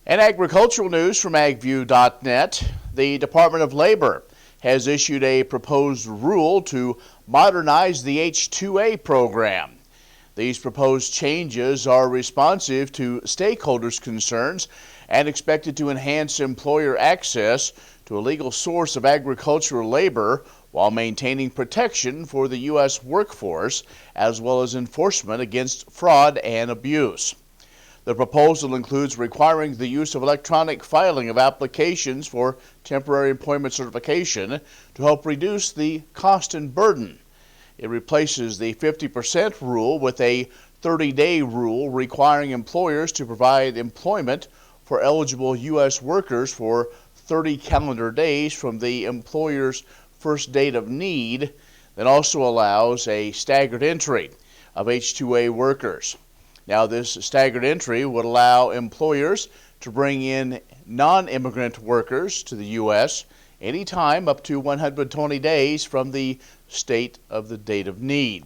And agricultural news from agview.net. The Department of Labor has issued a proposed rule to modernize the H-2A program. These proposed changes are responsive to stakeholders' concerns and expected to enhance employer access to a legal source of agricultural labor while maintaining protection for the U.S. workforce as well as enforcement against fraud and abuse. The proposal includes requiring the use of electronic filing of applications for temporary employment certification to help reduce the cost and burden. It replaces the 50% rule with a 30-day rule requiring employers to provide employment for eligible U.S. workers for 30 calendar days from the employer's first date of need, that also allows a staggered entry of H-2A workers. Now, this staggered entry would allow employers to bring in non-immigrant workers to the U.S. anytime up to 120 days from the state of the date of need.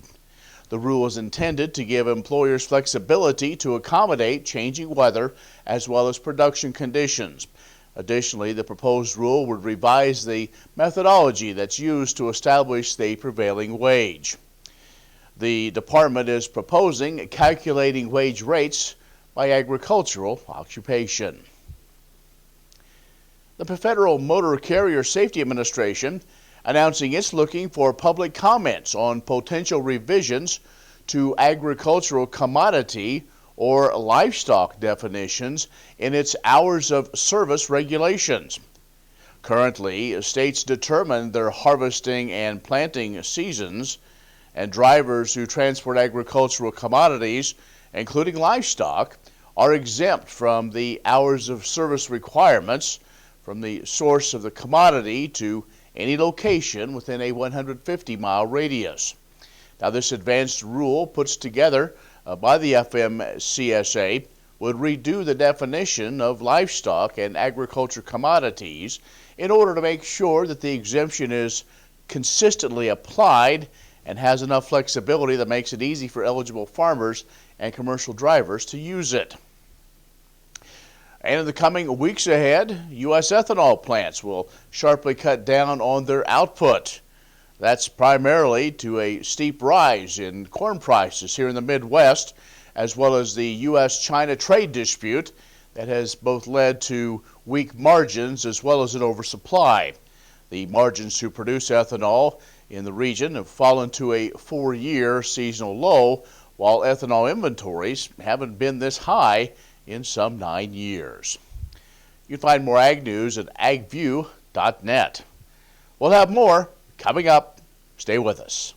The rule is intended to give employers flexibility to accommodate changing weather as well as production conditions. Additionally, the proposed rule would revise the methodology that's used to establish the prevailing wage. The department is proposing calculating wage rates by agricultural occupation. The Federal Motor Carrier Safety Administration announcing it's looking for public comments on potential revisions to agricultural commodity or livestock definitions in its hours of service regulations. Currently, states determine their harvesting and planting seasons, and drivers who transport agricultural commodities, including livestock, are exempt from the hours of service requirements from the source of the commodity to any location within a 150-mile radius. Now, this advanced rule put together by the FMCSA would redo the definition of livestock and agriculture commodities in order to make sure that the exemption is consistently applied and has enough flexibility that makes it easy for eligible farmers and commercial drivers to use it. And in the coming weeks ahead, U.S. ethanol plants will sharply cut down on their output. That's primarily to a steep rise in corn prices here in the Midwest, as well as the U.S.-China trade dispute that has both led to weak margins as well as an oversupply. The margins to produce ethanol in the region have fallen to a 4-year seasonal low, while ethanol inventories haven't been this high in some 9 years. You can find more ag news at agview.net. We'll have more coming up. Stay with us.